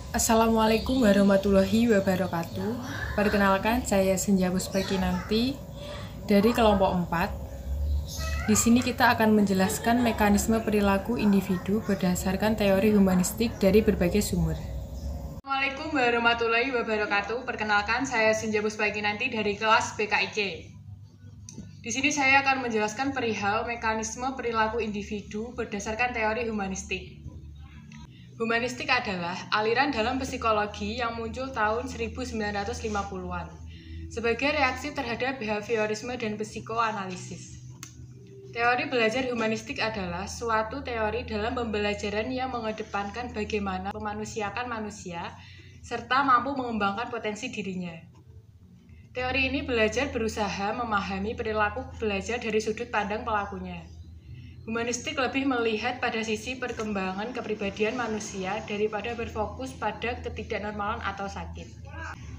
Assalamualaikum warahmatullahi wabarakatuh. Perkenalkan, saya Senja Puspekinanti dari kelompok 4. Di sini kita akan menjelaskan mekanisme perilaku individu berdasarkan teori humanistik dari berbagai sumber. Assalamualaikum warahmatullahi wabarakatuh. Perkenalkan, saya Senja Puspekinanti dari kelas BKIC. Di sini saya akan menjelaskan perihal mekanisme perilaku individu berdasarkan teori humanistik. Humanistik adalah aliran dalam psikologi yang muncul tahun 1950-an sebagai reaksi terhadap behaviorisme dan psikoanalisis. Teori belajar humanistik adalah suatu teori dalam pembelajaran yang mengedepankan bagaimana memanusiakan manusia serta mampu mengembangkan potensi dirinya. Teori ini belajar berusaha memahami perilaku belajar dari sudut pandang pelakunya. Humanistik lebih melihat pada sisi perkembangan kepribadian manusia daripada berfokus pada ketidaknormalan atau sakit.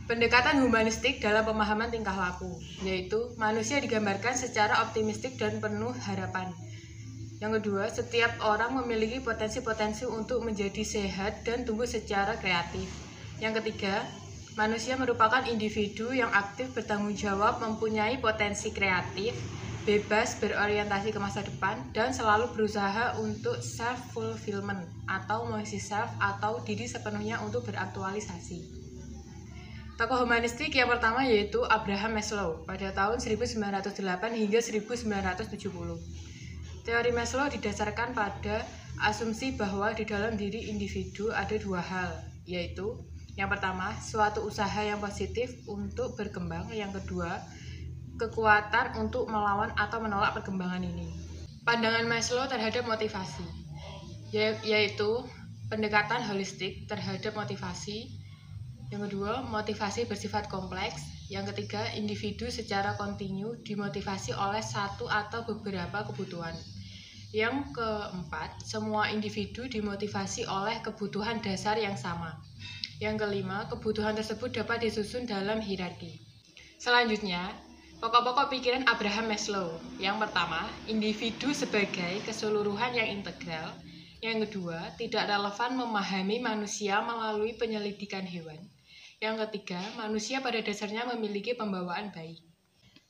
Pendekatan humanistik dalam pemahaman tingkah laku, yaitu manusia digambarkan secara optimistik dan penuh harapan. Yang kedua, setiap orang memiliki potensi-potensi untuk menjadi sehat dan tumbuh secara kreatif. Yang ketiga, manusia merupakan individu yang aktif, bertanggung jawab, mempunyai potensi kreatif, bebas berorientasi ke masa depan, dan selalu berusaha untuk self-fulfillment atau mengisi self atau diri sepenuhnya untuk beraktualisasi. Tokoh humanistik yang pertama yaitu Abraham Maslow pada tahun 1908 hingga 1970. Teori Maslow didasarkan pada asumsi bahwa di dalam diri individu ada dua hal, yaitu yang pertama, suatu usaha yang positif untuk berkembang, yang kedua, kekuatan untuk melawan atau menolak perkembangan ini. Pandangan Maslow terhadap motivasi, yaitu pendekatan holistik terhadap motivasi. Yang kedua, motivasi bersifat kompleks. Yang ketiga, individu secara kontinu dimotivasi oleh satu atau beberapa kebutuhan. Yang keempat, semua individu dimotivasi oleh kebutuhan dasar yang sama. Yang kelima, kebutuhan tersebut dapat disusun dalam hierarki. Selanjutnya, pokok-pokok pikiran Abraham Maslow. Yang pertama, individu sebagai keseluruhan yang integral. Yang kedua, tidak relevan memahami manusia melalui penyelidikan hewan. Yang ketiga, manusia pada dasarnya memiliki pembawaan baik.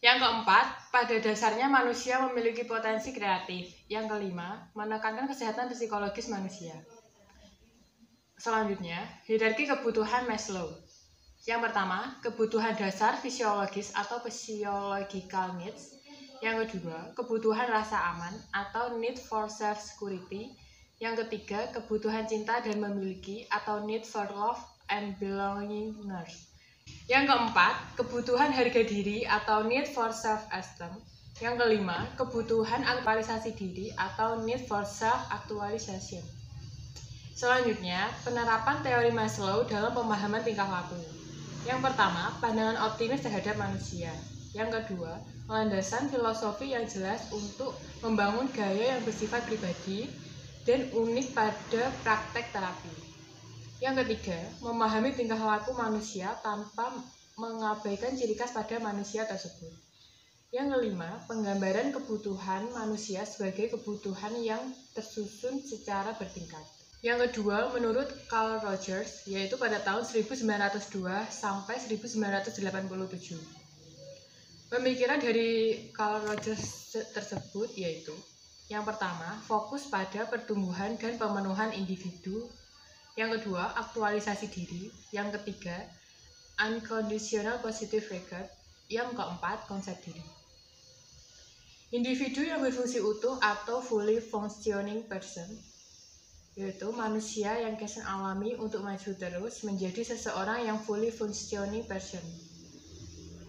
Yang keempat, pada dasarnya manusia memiliki potensi kreatif. Yang kelima, menekankan kesehatan psikologis manusia. Selanjutnya, hierarki kebutuhan Maslow. Yang pertama, kebutuhan dasar fisiologis atau physiological needs. Yang kedua, kebutuhan rasa aman atau need for self-security. Yang ketiga, kebutuhan cinta dan memiliki atau need for love and belongingness. Yang keempat, kebutuhan harga diri atau need for self-esteem. Yang kelima, kebutuhan aktualisasi diri atau need for self-actualization. Selanjutnya, penerapan teori Maslow dalam pemahaman tingkah laku. Yang pertama, pandangan optimis terhadap manusia. Yang kedua, landasan filosofi yang jelas untuk membangun gaya yang bersifat pribadi dan unik pada praktek terapi. Yang ketiga, memahami tingkah laku manusia tanpa mengabaikan ciri khas pada manusia tersebut. Yang kelima, penggambaran kebutuhan manusia sebagai kebutuhan yang tersusun secara bertingkat. Yang kedua, menurut Carl Rogers, yaitu pada tahun 1902 sampai 1987. Pemikiran dari Carl Rogers tersebut yaitu yang pertama, fokus pada pertumbuhan dan pemenuhan individu. Yang kedua, aktualisasi diri. Yang ketiga, unconditional positive regard. Yang keempat, konsep diri. Individu yang berfungsi utuh atau fully functioning person, yaitu manusia yang kesan alami untuk maju terus menjadi seseorang yang fully functioning person.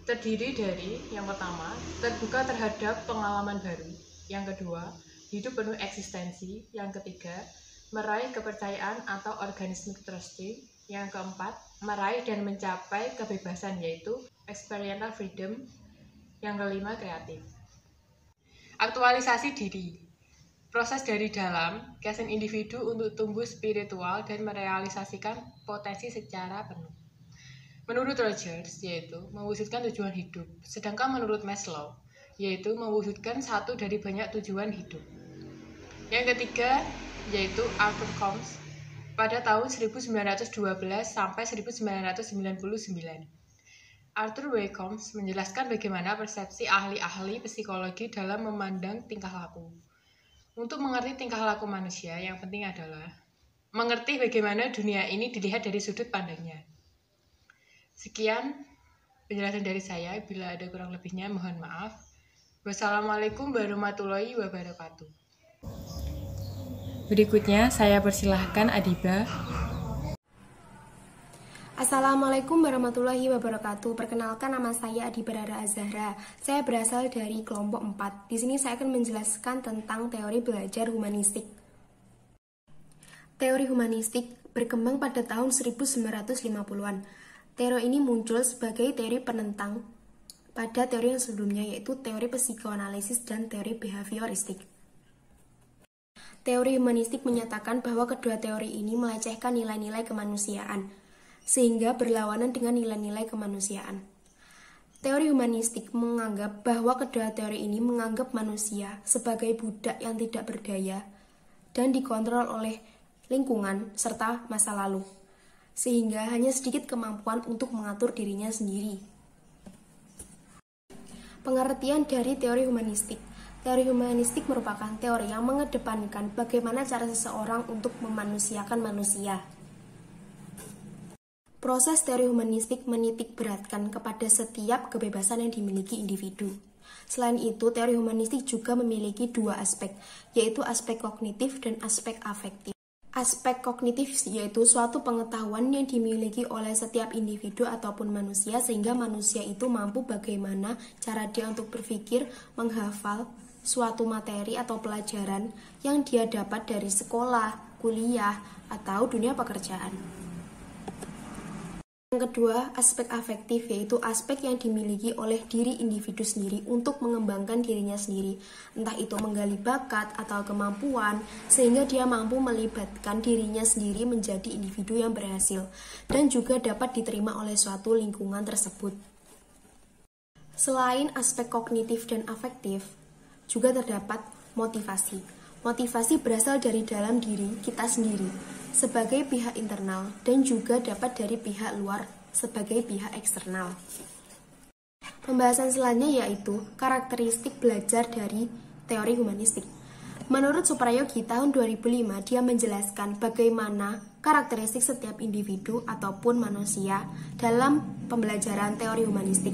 Terdiri dari yang pertama, terbuka terhadap pengalaman baru. Yang kedua, hidup penuh eksistensi. Yang ketiga, meraih kepercayaan atau organismic trusting. Yang keempat, meraih dan mencapai kebebasan yaitu experiential freedom. Yang kelima, kreatif. Aktualisasi diri. Proses dari dalam, kesan individu untuk tumbuh spiritual dan merealisasikan potensi secara penuh. Menurut Rogers, yaitu mewujudkan tujuan hidup. Sedangkan menurut Maslow, yaitu mewujudkan satu dari banyak tujuan hidup. Yang ketiga, yaitu Arthur Combs pada tahun 1912 sampai 1999. Arthur W. Combs menjelaskan bagaimana persepsi ahli-ahli psikologi dalam memandang tingkah laku. Untuk mengerti tingkah laku manusia, yang penting adalah mengerti bagaimana dunia ini dilihat dari sudut pandangnya. Sekian penjelasan dari saya, bila ada kurang lebihnya mohon maaf. Wassalamualaikum warahmatullahi wabarakatuh. Berikutnya saya persilahkan Adiba. Assalamualaikum warahmatullahi wabarakatuh. Perkenalkan, nama saya Adiba Rara Azahra. Saya berasal dari kelompok 4. Di sini saya akan menjelaskan tentang teori belajar humanistik. Teori humanistik berkembang pada tahun 1950-an. Teori ini muncul sebagai teori penentang pada teori yang sebelumnya, yaitu teori psikoanalisis dan teori behavioristik. Teori humanistik menyatakan bahwa kedua teori ini melecehkan nilai-nilai kemanusiaan, sehingga berlawanan dengan nilai-nilai kemanusiaan. Teori humanistik menganggap bahwa kedua teori ini menganggap manusia sebagai budak yang tidak berdaya dan dikontrol oleh lingkungan serta masa lalu, sehingga hanya sedikit kemampuan untuk mengatur dirinya sendiri. Pengertian dari teori humanistik. Teori humanistik merupakan teori yang mengedepankan bagaimana cara seseorang untuk memanusiakan manusia. Proses teori humanistik menitik beratkan kepada setiap kebebasan yang dimiliki individu. Selain itu, teori humanistik juga memiliki dua aspek, yaitu aspek kognitif dan aspek afektif. Aspek kognitif yaitu suatu pengetahuan yang dimiliki oleh setiap individu ataupun manusia, sehingga manusia itu mampu bagaimana cara dia untuk berpikir, menghafal suatu materi atau pelajaran yang dia dapat dari sekolah, kuliah, atau dunia pekerjaan. Yang kedua, aspek afektif yaitu aspek yang dimiliki oleh diri individu sendiri untuk mengembangkan dirinya sendiri, entah itu menggali bakat atau kemampuan, sehingga dia mampu melibatkan dirinya sendiri menjadi individu yang berhasil dan juga dapat diterima oleh suatu lingkungan tersebut. Selain aspek kognitif dan afektif, juga terdapat motivasi. Motivasi berasal dari dalam diri kita sendiri sebagai pihak internal dan juga dapat dari pihak luar sebagai pihak eksternal. Pembahasan selanjutnya yaitu karakteristik belajar dari teori humanistik. Menurut Suprayogi tahun 2005, dia menjelaskan bagaimana karakteristik setiap individu ataupun manusia dalam pembelajaran teori humanistik.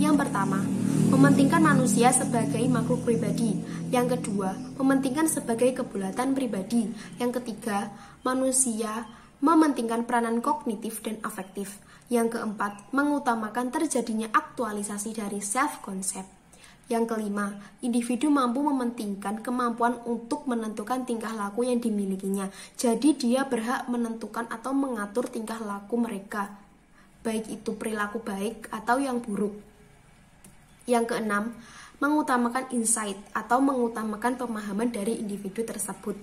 Yang pertama, mementingkan manusia sebagai makhluk pribadi. Yang kedua, mementingkan sebagai kebulatan pribadi. Yang ketiga, manusia mementingkan peranan kognitif dan afektif. Yang keempat, mengutamakan terjadinya aktualisasi dari self-concept. Yang kelima, individu mampu mementingkan kemampuan untuk menentukan tingkah laku yang dimilikinya. Jadi dia berhak menentukan atau mengatur tingkah laku mereka, baik itu perilaku baik atau yang buruk. Yang keenam, mengutamakan insight atau mengutamakan pemahaman dari individu tersebut.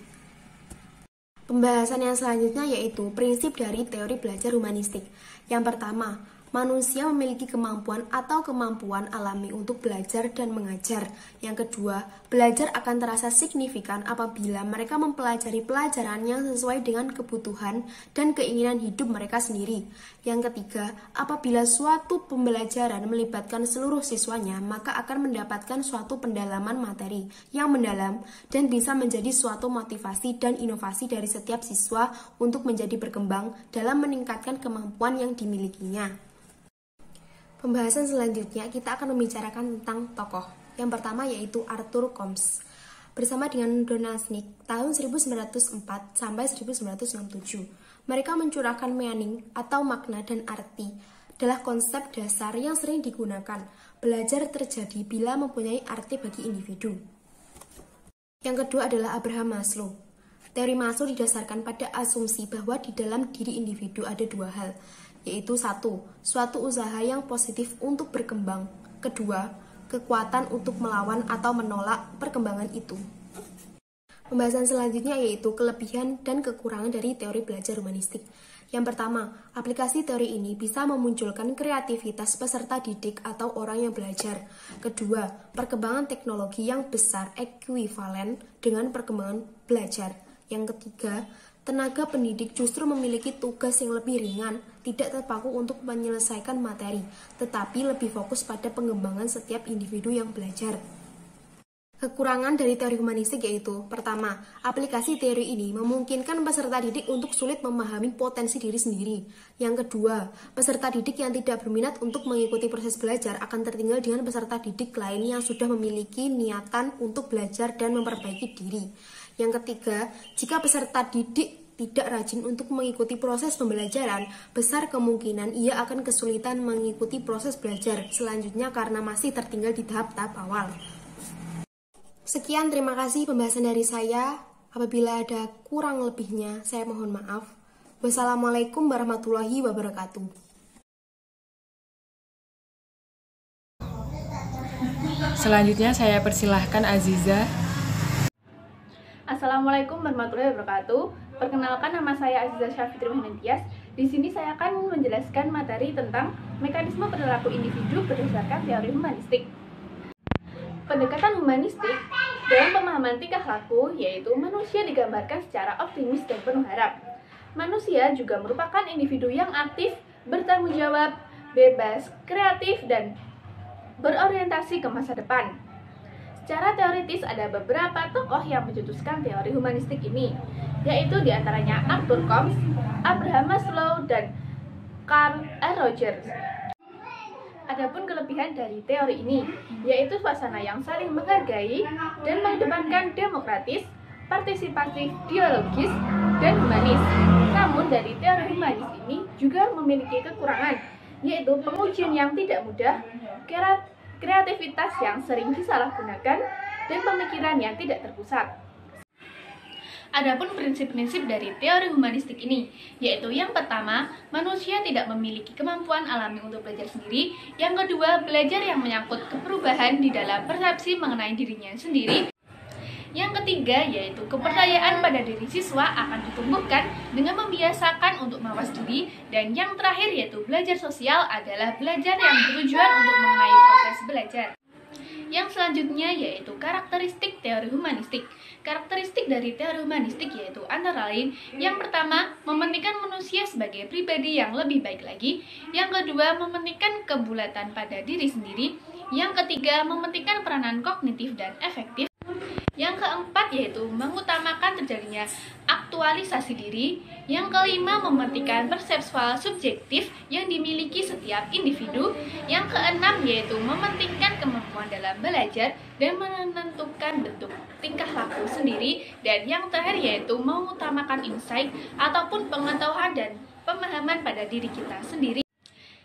Pembahasan yang selanjutnya yaitu prinsip dari teori belajar humanistik. Yang pertama, manusia memiliki kemampuan atau kemampuan alami untuk belajar dan mengajar. Yang kedua, belajar akan terasa signifikan apabila mereka mempelajari pelajaran yang sesuai dengan kebutuhan dan keinginan hidup mereka sendiri. Yang ketiga, apabila suatu pembelajaran melibatkan seluruh siswanya, maka akan mendapatkan suatu pendalaman materi yang mendalam dan bisa menjadi suatu motivasi dan inovasi dari setiap siswa untuk menjadi berkembang dalam meningkatkan kemampuan yang dimilikinya. Pembahasan selanjutnya kita akan membicarakan tentang tokoh. Yang pertama yaitu Arthur Combs. Bersama dengan Donald Smith tahun 1904 sampai 1967. Mereka mencurahkan meaning atau makna dan arti adalah konsep dasar yang sering digunakan. Belajar terjadi bila mempunyai arti bagi individu. Yang kedua adalah Abraham Maslow. Teori Maslow didasarkan pada asumsi bahwa di dalam diri individu ada dua hal, yaitu satu, suatu usaha yang positif untuk berkembang. Kedua, kekuatan untuk melawan atau menolak perkembangan itu. Pembahasan selanjutnya yaitu kelebihan dan kekurangan dari teori belajar humanistik. Yang pertama, aplikasi teori ini bisa memunculkan kreativitas peserta didik atau orang yang belajar. Kedua, perkembangan teknologi yang besar ekuivalen dengan perkembangan belajar. Yang ketiga, tenaga pendidik justru memiliki tugas yang lebih ringan, tidak terpaku untuk menyelesaikan materi, tetapi lebih fokus pada pengembangan setiap individu yang belajar. Kekurangan dari teori humanistik yaitu, pertama, aplikasi teori ini memungkinkan peserta didik untuk sulit memahami potensi diri sendiri. Yang kedua, peserta didik yang tidak berminat untuk mengikuti proses belajar akan tertinggal dengan peserta didik lain yang sudah memiliki niatan untuk belajar dan memperbaiki diri. Yang ketiga, jika peserta didik tidak rajin untuk mengikuti proses pembelajaran, besar kemungkinan ia akan kesulitan mengikuti proses belajar selanjutnya karena masih tertinggal di tahap-tahap awal. Sekian, terima kasih pembahasan dari saya. Apabila ada kurang lebihnya, saya mohon maaf. Wassalamualaikum warahmatullahi wabarakatuh. Selanjutnya saya persilahkan Aziza. Assalamualaikum warahmatullahi wabarakatuh. Perkenalkan, nama saya Aziza Syafitri Mahenantias. Di sini saya akan menjelaskan materi tentang mekanisme perilaku individu berdasarkan teori humanistik. Pendekatan humanistik dalam pemahaman tingkah laku yaitu manusia digambarkan secara optimis dan penuh harap. Manusia juga merupakan individu yang aktif, bertanggung jawab, bebas, kreatif, dan berorientasi ke masa depan. Secara teoritis ada beberapa tokoh yang mencetuskan teori humanistik ini, yaitu diantaranya Arthur Combs, Abraham Maslow, dan Carl R. Rogers. Adapun kelebihan dari teori ini, yaitu suasana yang saling menghargai dan mengedepankan demokratis, partisipatif, dialogis, dan humanis. Namun dari teori humanis ini juga memiliki kekurangan, yaitu pengujian yang tidak mudah, kreativitas yang sering disalahgunakan, dan pemikiran yang tidak terpusat. Adapun prinsip-prinsip dari teori humanistik ini, yaitu yang pertama, manusia tidak memiliki kemampuan alami untuk belajar sendiri. Yang kedua, belajar yang menyangkut perubahan di dalam persepsi mengenai dirinya sendiri. Yang ketiga, yaitu kepercayaan pada diri siswa akan ditumbuhkan dengan membiasakan untuk mawas diri. Dan yang terakhir, yaitu belajar sosial adalah belajar yang bertujuan untuk mengenai proses belajar. Yang selanjutnya yaitu karakteristik teori humanistik. Karakteristik dari teori humanistik yaitu antara lain, yang pertama, mementingkan manusia sebagai pribadi yang lebih baik lagi. Yang kedua, mementingkan kebulatan pada diri sendiri. Yang ketiga, mementingkan peranan kognitif dan efektif. Yang keempat yaitu mengutamakan terjadinya aktualisasi diri. Yang kelima, mementingkan perseptual subjektif yang dimiliki setiap individu. Yang keenam yaitu mementingkan kemampuan dalam belajar dan menentukan bentuk tingkah laku sendiri. Dan yang terakhir yaitu mengutamakan insight ataupun pengetahuan dan pemahaman pada diri kita sendiri.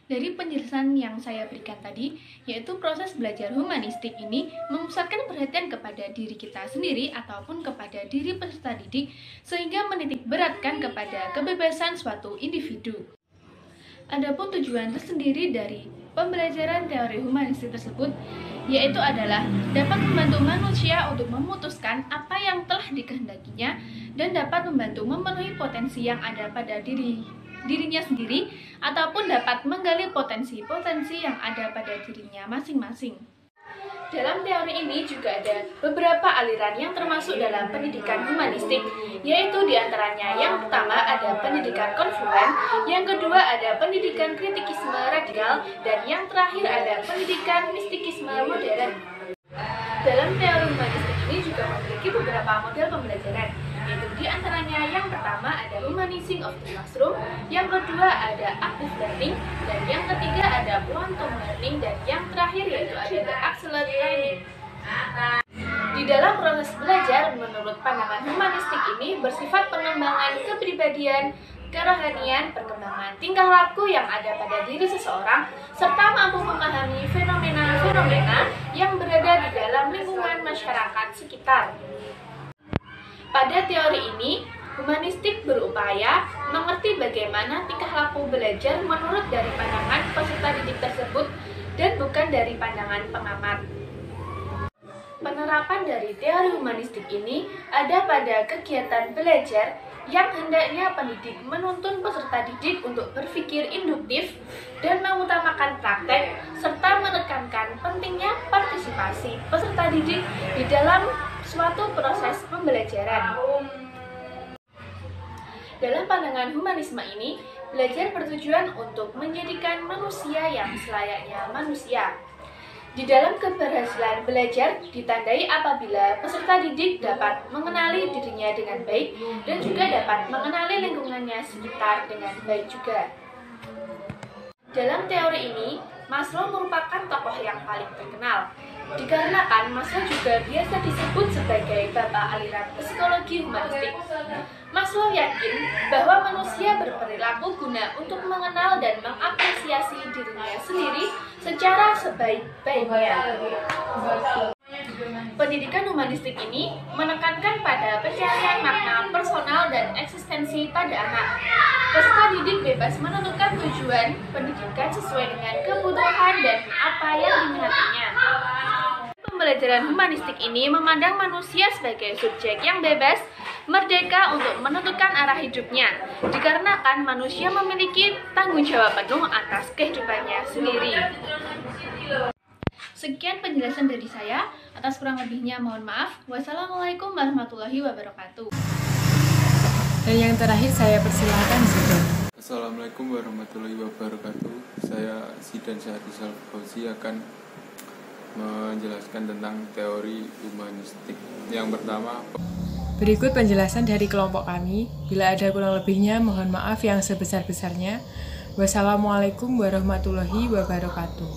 Dari penjelasan yang saya berikan tadi, yaitu proses belajar humanistik ini memusatkan perhatian kepada diri kita sendiri ataupun kepada diri peserta didik, sehingga menitik beratkan kepada kebebasan suatu individu. Adapun tujuan tersendiri dari pembelajaran teori humanistik tersebut, yaitu adalah dapat membantu manusia untuk memutuskan apa yang telah dikehendakinya dan dapat membantu memenuhi potensi yang ada pada dirinya sendiri ataupun dapat menggali potensi-potensi yang ada pada dirinya masing-masing. Dalam teori ini juga ada beberapa aliran yang termasuk dalam pendidikan humanistik, yaitu diantaranya yang pertama ada pendidikan konfluen, yang kedua ada pendidikan kritikisme radikal, dan yang terakhir ada pendidikan mistikisme modern. Dalam teori humanistik ini juga memiliki beberapa model pembelajaran, yaitu diantaranya yang pertama ada humanizing of the classroom, yang kedua ada active learning, dan yang ketiga ada quantum learning, dan yang terakhir yaitu ada the accelerated learning. Di dalam proses belajar, menurut pandangan humanistik ini bersifat pengembangan kepribadian, kerohanian, perkembangan tingkah laku yang ada pada diri seseorang, serta mampu memahami fenomena-fenomena yang berada di dalam lingkungan masyarakat sekitar. Pada teori ini, humanistik berupaya mengerti bagaimana tingkah laku belajar menurut dari pandangan peserta didik tersebut dan bukan dari pandangan pengamat. Penerapan dari teori humanistik ini ada pada kegiatan belajar yang hendaknya pendidik menuntun peserta didik untuk berpikir induktif dan mengutamakan praktek, serta menekankan pentingnya partisipasi peserta didik di dalam suatu proses pembelajaran. Dalam pandangan humanisme ini, belajar bertujuan untuk menjadikan manusia yang selayaknya manusia. Di dalam keberhasilan belajar ditandai apabila peserta didik dapat mengenali dirinya dengan baik dan juga dapat mengenali lingkungannya sekitar dengan baik juga. Dalam teori ini, Maslow merupakan tokoh yang paling terkenal, dikarenakan Maslow juga biasa disebut sebagai bapak aliran psikologi humanistik. Maslow yakin bahwa manusia berperilaku guna untuk mengenal dan mengapresiasi dirinya sendiri secara sebaik-baiknya. Pendidikan humanistik ini menekankan pada pencarian makna personal dan eksistensi pada anak. Peserta didik bebas menentukan tujuan pendidikan sesuai dengan kebutuhan dan apa yang diminatinya. Pembelajaran humanistik ini memandang manusia sebagai subjek yang bebas, merdeka untuk menentukan arah hidupnya, dikarenakan manusia memiliki tanggung jawab penuh atas kehidupannya sendiri. Sekian penjelasan dari saya, atas kurang lebihnya mohon maaf. Wassalamualaikum warahmatullahi wabarakatuh. Dan yang terakhir saya persilahkan Zidan. Assalamualaikum warahmatullahi wabarakatuh. Saya Zidan Syahrizal Fauzi akan menjelaskan tentang teori humanistik. Yang pertama, Berikut penjelasan dari kelompok kami. Bila ada kurang lebihnya, mohon maaf yang sebesar-besarnya. Wassalamualaikum warahmatullahi wabarakatuh.